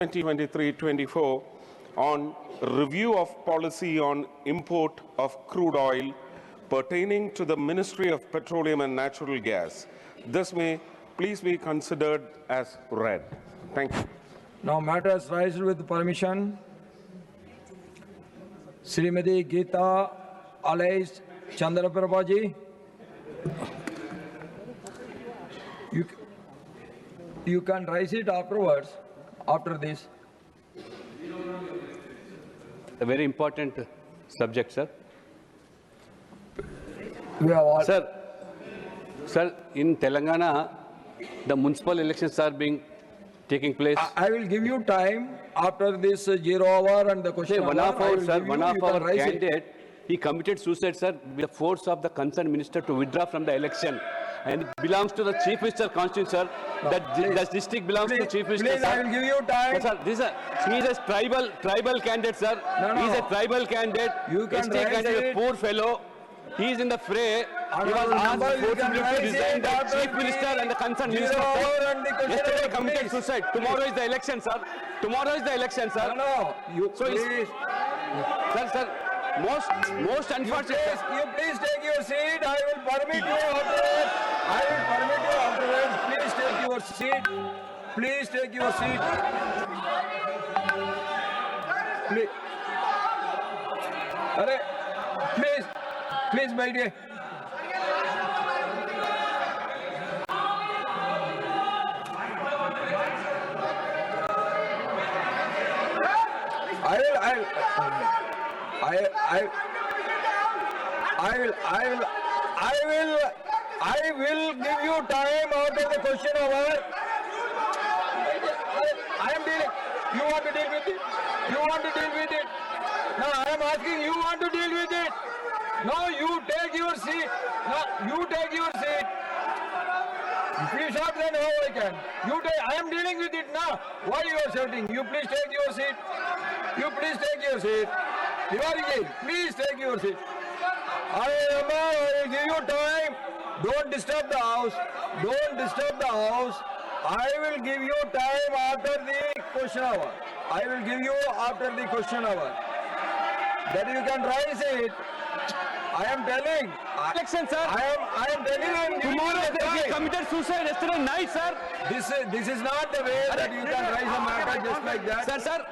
2023-24 on review of policy on import of crude oil pertaining to the Ministry of Petroleum and Natural Gas. This may please be considered as read. Thank you. Now matters raised with permission. Srimati Geeta Alais Chandraprabha ji. You can raise it afterwards, after this. A very important subject, sir. We have all Sir, in Telangana, the municipal elections are taking place. I will give you time after this 0 hour and the question. One of our raise candidate, he committed suicide, sir, with the force of the concerned minister to withdraw from the election. And it belongs to the Chief Minister constituency, sir. The district belongs to the Chief Minister. Please, I will give you time. But, sir, he is a tribal candidate, sir. No. He is a tribal candidate. You can ST raise candidate, it. a poor fellow. He is in the fray. He was asked forcibly to resign the Chief Minister and the concerned minister. Yesterday committed suicide. Tomorrow is the election, sir. Tomorrow is the election, sir. No, you So please. Sir, most unfortunate. You please take your seat. I will permit you afterwards. I will permit you afterwards. Please take your seat. Please take your seat. Please. Please, my dear. I will give you time after the question hour. I am dealing. You want to deal with it? You want to deal with it? No, I am asking you want to deal with it? No, you take your seat. No, you take your seat. If you shout, then how I can? You take. I am dealing with it now. Why you are shouting? You please take your seat. You please take your seat. You are here. Please take your seat. I will give you time. Don't disturb the house. Don't disturb the house. I will give you time after the question hour. I will give you after the question hour. That you can raise it. I am telling. Election, sir. I am telling you. Tomorrow he committed suicide yesterday night, sir. This is not the way that you can raise a matter just like that. Sir.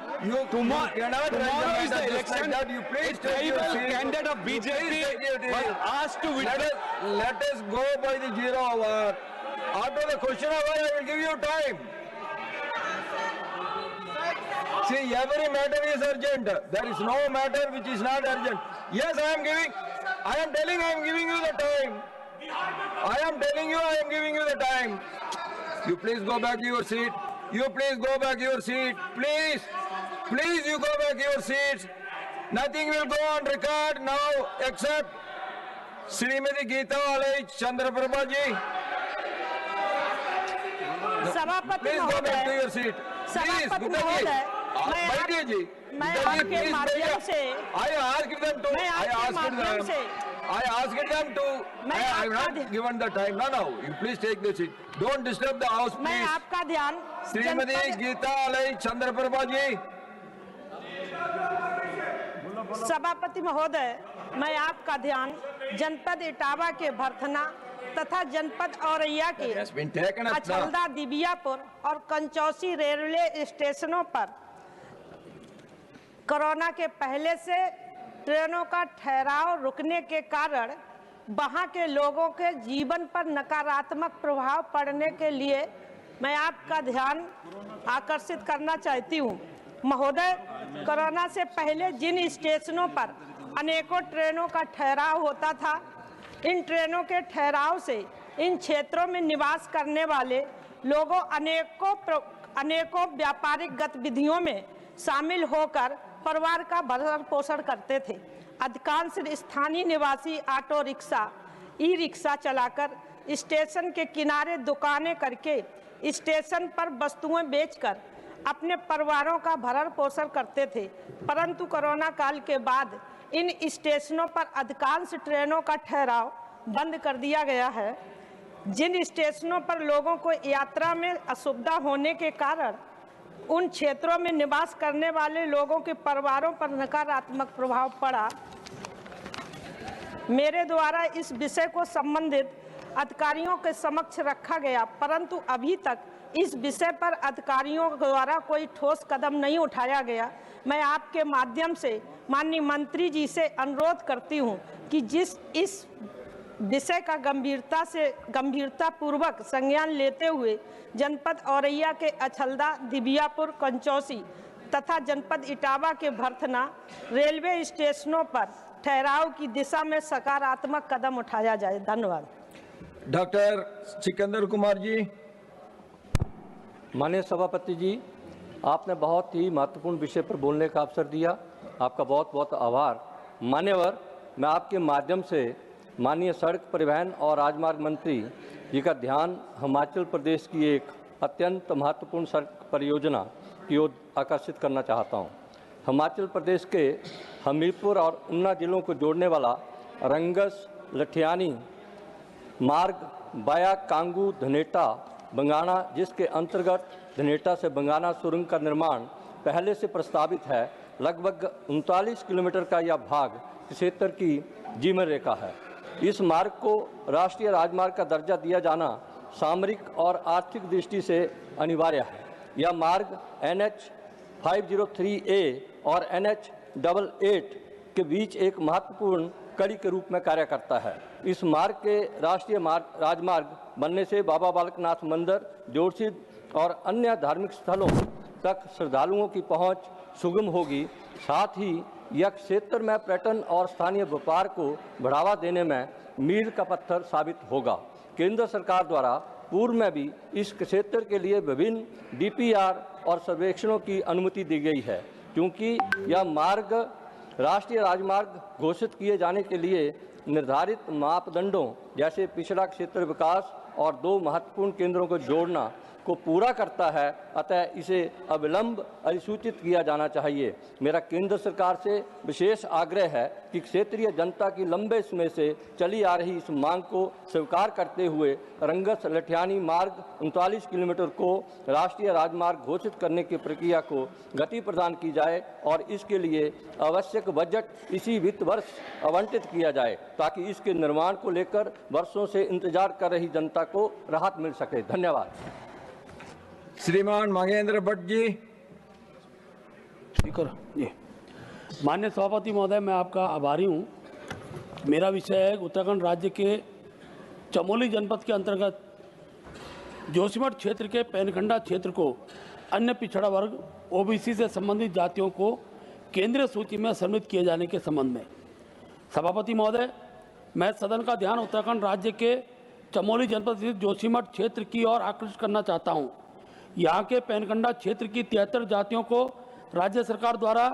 Tomorrow Tomorrow is the election. You please a take your tribal seat. candidate of BJP was asked to withdraw. Let us go by the 0 hour. After the question hour, I will give you time. See, every matter is urgent. There is no matter which is not urgent. Yes, I am telling I am giving you the time. I am telling you I am giving you the time. You please go back to your seat. You please go back to your seat. Please. Please, you go back to your seats. Nothing will go on record now except Srimati Geeta Alai Chandraprabha ji. सभापति Please go back to your seat. Please, Gupta ji. बैठिए जी. मैं Gupta ji, आपके please माध्यम बैठिए. से I asked them to. मैं आपके माध्यम से I asked them to. I have आपका not given the time. No. You please take the seat. Don't disturb the house, मैं please. आपका ध्यान श्रीमती गीता अलई चंद्रप्रभा जी. सभापति महोदय, मैं आपका ध्यान जनपद इटावा के भरथना तथा जनपद औरैया के Has been taken up now. अछलदा, Dibiyapur और कंचौसी रेलवे स्टेशनों पर कोरोना के पहले से ट्रेनों का ठहराव रुकने के कारण वहां के लोगों के जीवन पर नकारात्मक प्रभाव पड़ने के लिए मैं आपका ध्यान आकर्षित करना चाहती हूं। महोदय, कोरोना से पहले जिन स्टेशनों पर अनेकों ट्रेनों का ठहराव होता था, इन ट्रेनों के ठहराव से इन क्षेत्रों में निवास करने वाले लोगों अनेकों व्यापारिक गतिविधियों में शामिल होकर परिवार का भरण पोषण करते थे। अधिकांश स्थानीय निवासी ऑटो रिक्शा, ई रिक्शा चलाकर स्टेशन के किनारे दुकानें करके स्टेशन पर वस्तुएं बेचकर अपने परिवारों का भरण पोषण करते थे। परंतु कोरोना काल के बाद इन स्टेशनों पर अधिकांश ट्रेनों का ठहराव बंद कर दिया गया है। जिन स्टेशनों पर लोगों को यात्रा में असुविधा होने के कारण उन क्षेत्रों में निवास करने वाले लोगों के परिवारों पर नकारात्मक प्रभाव पड़ा। मेरे द्वारा इस विषय को संबंधित अधिकारियों के समक्ष रखा गया, परंतु अभी तक इस विषय पर अधिकारियों द्वारा कोई ठोस कदम नहीं उठाया गया। मैं आपके माध्यम से माननीय मंत्री जी से अनुरोध करती हूं कि इस विषय का गंभीरता पूर्वक संज्ञान लेते हुए जनपद औरैया के अछलदा, दिबियापुर, कंचौसी तथा जनपद इटावा के भरथना रेलवे स्टेशनों पर ठहराव की दिशा में सकारात्मक कदम उठाया जाए। धन्यवाद। डॉक्टर सिकंदर कुमार जी। माननीय सभापति जी, आपने बहुत ही महत्वपूर्ण विषय पर बोलने का अवसर दिया, आपका बहुत बहुत आभार। मान्यवर, मैं आपके माध्यम से माननीय सड़क परिवहन और राजमार्ग मंत्री जी का ध्यान हिमाचल प्रदेश की एक अत्यंत महत्वपूर्ण सड़क परियोजना की ओर आकर्षित करना चाहता हूं। हिमाचल प्रदेश के हमीरपुर और ऊना जिलों को जोड़ने वाला रंगस लठियानी मार्ग वाया कांगू धनेटा बंगाणा, जिसके अंतर्गत धनेटा से बंगाणा सुरंग का निर्माण पहले से प्रस्तावित है। लगभग 39 किलोमीटर का यह भाग क्षेत्र की जीवन रेखा है। इस मार्ग को राष्ट्रीय राजमार्ग का दर्जा दिया जाना सामरिक और आर्थिक दृष्टि से अनिवार्य है। यह मार्ग NH 503A और NH 88 के बीच एक महत्वपूर्ण कड़ी के रूप में कार्य करता है। इस मार्ग के राष्ट्रीय राजमार्ग बनने से बाबा बालकनाथ मंदिर, जोरसिद्ध और अन्य धार्मिक स्थलों तक श्रद्धालुओं की पहुंच सुगम होगी। साथ ही यह क्षेत्र में पर्यटन और स्थानीय व्यापार को बढ़ावा देने में मील का पत्थर साबित होगा। केंद्र सरकार द्वारा पूर्व में भी इस क्षेत्र के लिए विभिन्न DPR और सर्वेक्षणों की अनुमति दी गई है। क्योंकि यह मार्ग राष्ट्रीय राजमार्ग घोषित किए जाने के लिए निर्धारित मापदंडों जैसे पिछड़ा क्षेत्र विकास और 2 महत्वपूर्ण केंद्रों को जोड़ना को पूरा करता है, अतः इसे अविलंब अधिसूचित किया जाना चाहिए। मेरा केंद्र सरकार से विशेष आग्रह है कि क्षेत्रीय जनता की लंबे समय से चली आ रही इस मांग को स्वीकार करते हुए रंगस लठियानी मार्ग 39 किलोमीटर को राष्ट्रीय राजमार्ग घोषित करने की प्रक्रिया को गति प्रदान की जाए और इसके लिए आवश्यक बजट इसी वित्त वर्ष आवंटित किया जाए, ताकि इसके निर्माण को लेकर वर्षों से इंतजार कर रही जनता को राहत मिल सके। धन्यवाद। श्रीमान महेंद्र भट्ट जी। स्पीकर जी, माननीय सभापति महोदय, मैं आपका आभारी हूँ। मेरा विषय है उत्तराखंड राज्य के चमोली जनपद के अंतर्गत जोशीमठ क्षेत्र के पैनखंडा क्षेत्र को अन्य पिछड़ा वर्ग OBC से संबंधित जातियों को केंद्रीय सूची में सम्मिलित किए जाने के संबंध में। सभापति महोदय, मैं सदन का ध्यान उत्तराखंड राज्य के चमोली जनपद स्थित जोशीमठ क्षेत्र की ओर आकर्षित करना चाहता हूँ। यहाँ के पैनखंडा क्षेत्र की 73 जातियों को राज्य सरकार द्वारा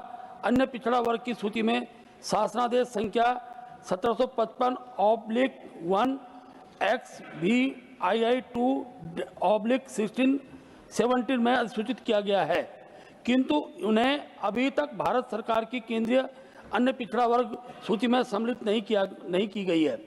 अन्य पिछड़ा वर्ग की सूची में शासनादेश संख्या 1755/1 XBII 2/1617 में अधिसूचित किया गया है, किंतु उन्हें अभी तक भारत सरकार की केंद्रीय अन्य पिछड़ा वर्ग सूची में सम्मिलित नहीं की गई है।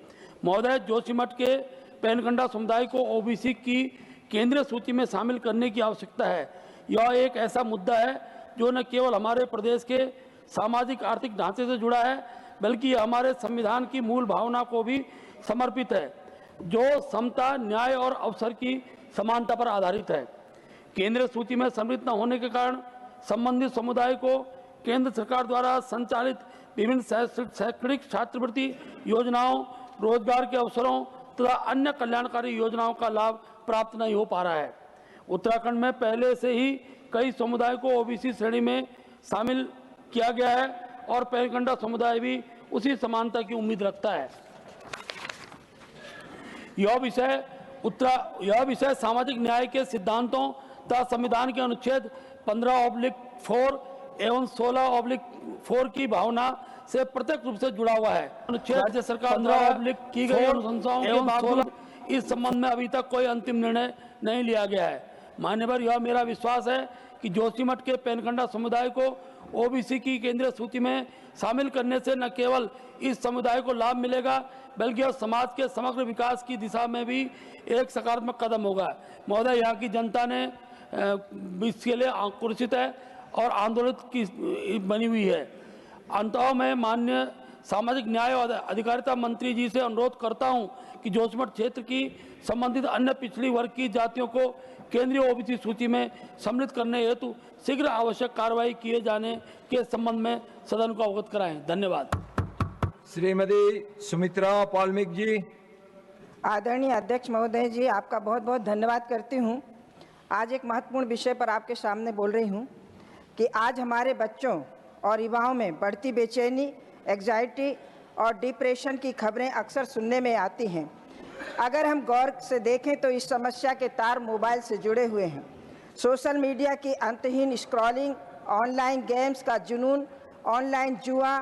महोदय, जोशीमठ के पैनखंडा समुदाय को OBC की केंद्रीय सूची में शामिल करने की आवश्यकता है। यह एक ऐसा मुद्दा है जो न केवल हमारे प्रदेश के सामाजिक आर्थिक ढांचे से जुड़ा है, बल्कि हमारे संविधान की मूल भावना को भी समर्पित है, जो समता, न्याय और अवसर की समानता पर आधारित है। केंद्रीय सूची में सम्मिलित न होने के कारण संबंधित समुदाय को केंद्र सरकार द्वारा संचालित विभिन्न शैक्षणिक छात्रवृत्ति योजनाओं, रोजगार के अवसरों तथा अन्य कल्याणकारी योजनाओं का लाभ प्राप्त नहीं हो पा रहा है। उत्तराखंड में पहले से ही कई समुदाय को OBC श्रेणी में शामिल किया गया है और पैनखंडा समुदाय भी उसी समानता की उम्मीद रखता है। यह विषय सामाजिक न्याय के सिद्धांतों तथा संविधान के अनुच्छेद 15/4 एवं 16/4 की भावना से प्रत्यक्ष रूप से जुड़ा हुआ है। अनुच्छेद राज्य सरकार द्वारा की गई अनुशंसाओं के बावजूद इस संबंध में अभी तक कोई अंतिम निर्णय नहीं लिया गया है। मान्यवर, यह मेरा विश्वास है कि जोशीमठ के पैनखंडा समुदाय को OBC की केंद्रीय सूची में शामिल करने से न केवल इस समुदाय को लाभ मिलेगा, बल्कि यह समाज के समग्र विकास की दिशा में भी एक सकारात्मक कदम होगा। महोदय, यहाँ की जनता ने इसके लिए आक्रोशित है और आंदोलित की बनी हुई है। अंततः मैं माननीय सामाजिक न्याय और अधिकारिता मंत्री जी से अनुरोध करता हूं कि जोशीमठ क्षेत्र की संबंधित अन्य पिछड़ी वर्ग की जातियों को केंद्रीय ओबीसी सूची में सम्मिलित करने हेतु शीघ्र आवश्यक कार्रवाई किए जाने के संबंध में सदन को अवगत कराएं। धन्यवाद। श्रीमती सुमित्रा पॉलमिक जी। आदरणीय अध्यक्ष महोदय जी, आपका बहुत बहुत धन्यवाद करती हूँ। आज एक महत्वपूर्ण विषय पर आपके सामने बोल रही हूँ कि आज हमारे बच्चों और युवाओं में बढ़ती बेचैनी, एग्जाइटी और डिप्रेशन की खबरें अक्सर सुनने में आती हैं। अगर हम गौर से देखें तो इस समस्या के तार मोबाइल से जुड़े हुए हैं। सोशल मीडिया की अंतहीन स्क्रॉलिंग, ऑनलाइन गेम्स का जुनून, ऑनलाइन जुआ